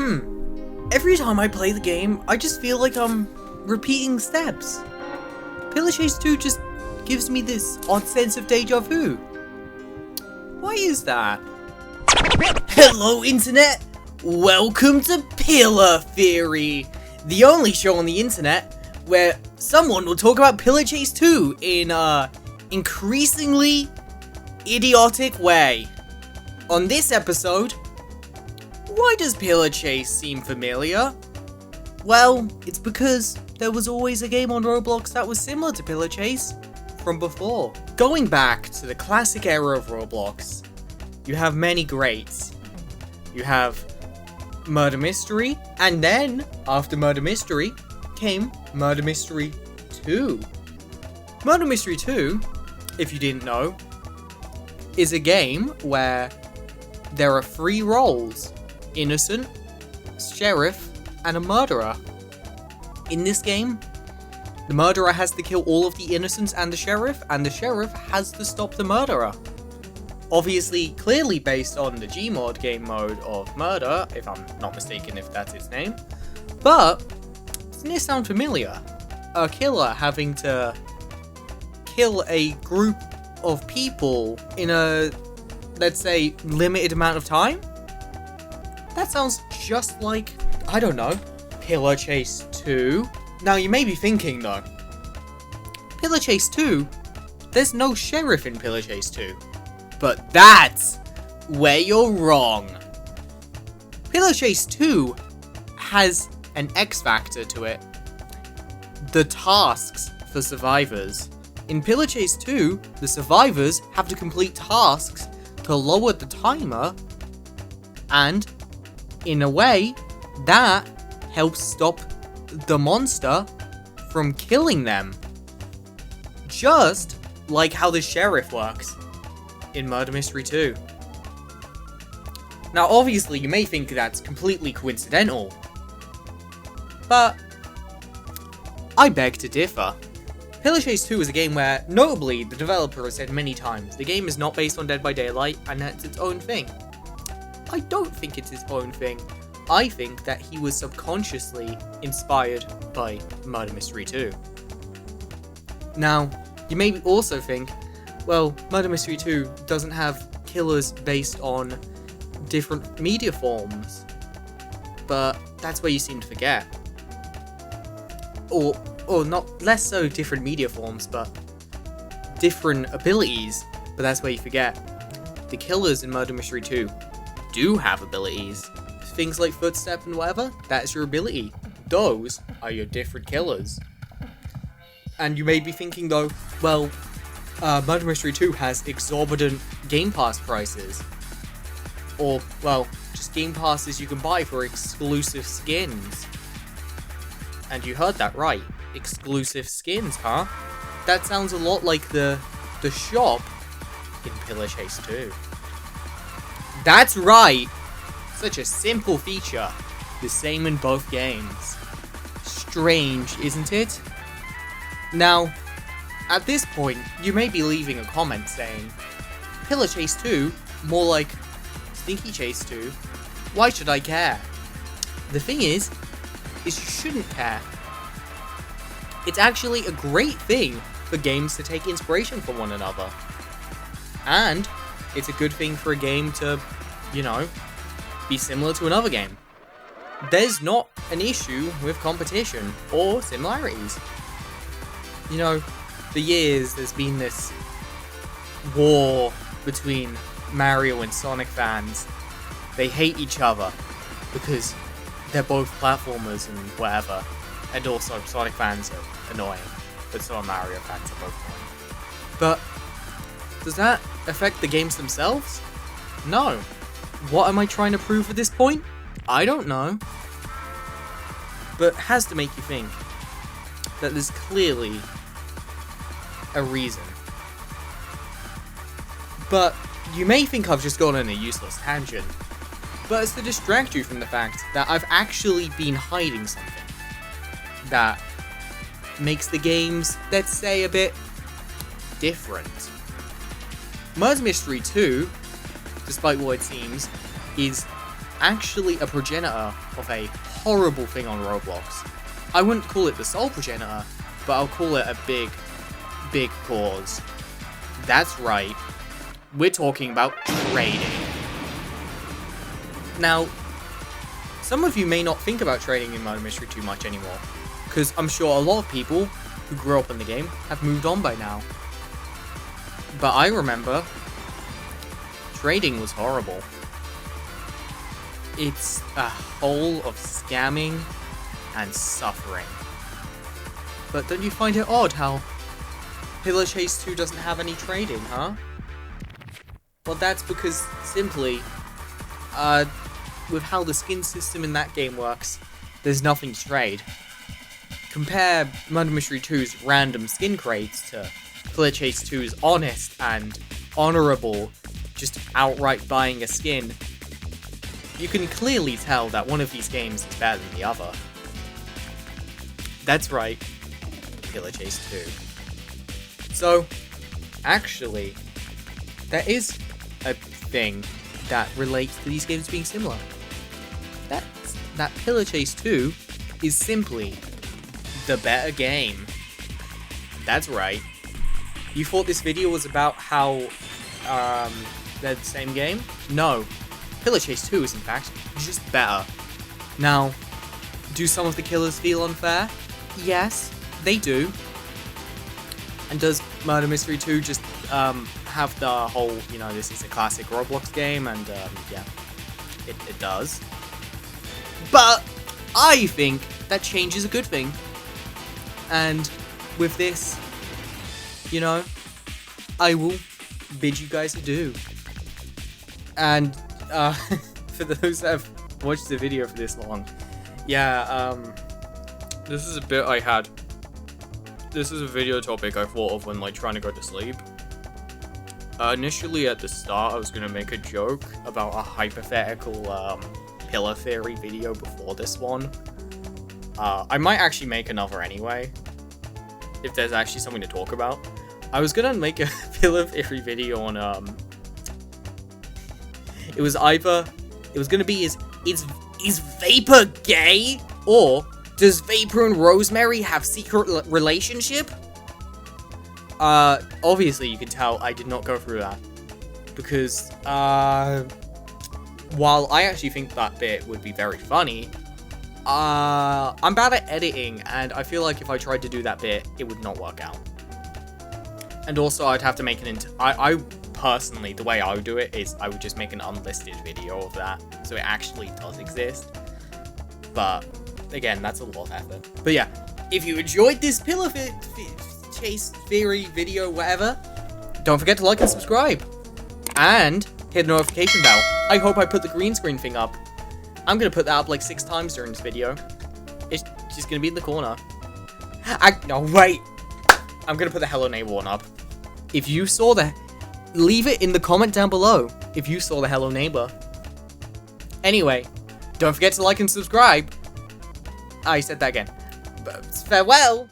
Every time I play the game, I just feel like I'm repeating steps. Pillar Chase 2 just gives me this odd sense of deja vu. Why is that? Hello internet! Welcome to Pillar Theory, the only show on the internet where someone will talk about Pillar Chase 2 in a increasingly idiotic way. On this episode, why does Pillar Chase seem familiar? Well, it's because there was always a game on Roblox that was similar to Pillar Chase from before. Going back to the classic era of Roblox, you have many greats. You have Murder Mystery, and then, after Murder Mystery, came Murder Mystery 2. Murder Mystery 2, if you didn't know, is a game where there are 3 roles: innocent, sheriff, and a murderer. In this game, the murderer has to kill all of the innocents and the sheriff has to stop the murderer. Obviously, clearly based on the Gmod game mode of Murder, if I'm not mistaken if that's its name. But, doesn't this sound familiar? A killer having to kill a group of people in a, let's say, limited amount of time? That sounds just like, I don't know, Pillar Chase 2. Now you may be thinking though, Pillar Chase 2, there's no sheriff in Pillar Chase 2. But that's where you're wrong. Pillar Chase 2 has an X factor to it. The tasks for survivors. In Pillar Chase 2, the survivors have to complete tasks to lower the timer, and in a way, that helps stop the monster from killing them. Just like how the sheriff works in Murder Mystery 2. Now obviously you may think that's completely coincidental, but I beg to differ. Pillar Chase 2 is a game where, notably, the developer has said many times, the game is not based on Dead by Daylight and that's its own thing. I don't think it's his own thing. I think that he was subconsciously inspired by Murder Mystery 2. Now, you may also think, well, Murder Mystery 2 doesn't have killers based on different media forms. But that's where you seem to forget. Or not less so different media forms, but different abilities. But that's where you forget. The killers in Murder Mystery 2 do have abilities. Things like footstep and whatever, that's your ability. Those are your different killers. And you may be thinking though, well, Murder Mystery 2 has exorbitant Game Pass prices. Or, well, just Game Passes you can buy for exclusive skins. And you heard that right. Exclusive skins, huh? That sounds a lot like the shop in Pillar Chase 2. That's right! Such a simple feature. The same in both games. Strange, isn't it? Now, at this point, you may be leaving a comment saying, Pillar Chase 2, more like Stinky Chase 2, why should I care? The thing is you shouldn't care. It's actually a great thing for games to take inspiration from one another. And it's a good thing for a game to, you know, be similar to another game. There's not an issue with competition or similarities. You know, for years there's been this war between Mario and Sonic fans. They hate each other because they're both platformers and whatever. And also Sonic fans are annoying, but so are Mario fans are both annoying. But does that affect the games themselves? No. What am I trying to prove at this point? I don't know. But it has to make you think that there's clearly a reason. But you may think I've just gone on a useless tangent, but it's to distract you from the fact that I've actually been hiding something that makes the games, let's say, a bit different. Murder Mystery 2, despite what it seems, is actually a progenitor of a horrible thing on Roblox. I wouldn't call it the sole progenitor, but I'll call it a big, big cause. That's right, we're talking about trading. Now, some of you may not think about trading in Murder Mystery too much anymore, because I'm sure a lot of people who grew up in the game have moved on by now. But I remember, trading was horrible. It's a hole of scamming and suffering. But don't you find it odd how Pillar Chase 2 doesn't have any trading, huh? Well, that's because, simply, with how the skin system in that game works, there's nothing to trade. Compare Murder Mystery 2's random skin crates to Pillar Chase 2's honest and honorable, just outright buying a skin. You can clearly tell that one of these games is better than the other. That's right, Pillar Chase 2. So, actually, there is a thing that relates to these games being similar. That Pillar Chase 2 is simply the better game. That's right. You thought this video was about how they're the same game? No. Pillar Chase 2 is in fact just better. Now, do some of the killers feel unfair? Yes, they do. And does Murder Mystery 2 just have the whole, this is a classic Roblox game, and yeah, it does. But I think that change is a good thing. And with this, I will bid you guys adieu. And for those that have watched the video for this long, yeah, this is a bit I had. This is a video topic I thought of when trying to go to sleep. Initially at the start, I was gonna make a joke about a hypothetical pillar theory video before this one. I might actually make another anyway, if there's actually something to talk about. I was gonna make a pillar theory video on it was gonna be is Vapor gay, or does Vapor and Rosemary have secret relationship? Obviously you can tell I did not go through that, because while I actually think that bit would be very funny, I'm bad at editing, and I feel like if I tried to do that bit, it would not work out. And also, I'd have to make I personally, the way I would do it is I would just make an unlisted video of that, so it actually does exist. But again, that's a lot of effort. But yeah, if you enjoyed this Pillar Chase theory video, whatever, don't forget to like and subscribe, and hit the notification bell. I hope I put the green screen thing up. I'm gonna put that up like 6 times during this video. It's just gonna be in the corner. No, wait. I'm gonna put the Hello Neighbor one up. If you saw leave it in the comment down below if you saw the Hello Neighbor. Anyway, don't forget to like and subscribe. I said that again. But farewell.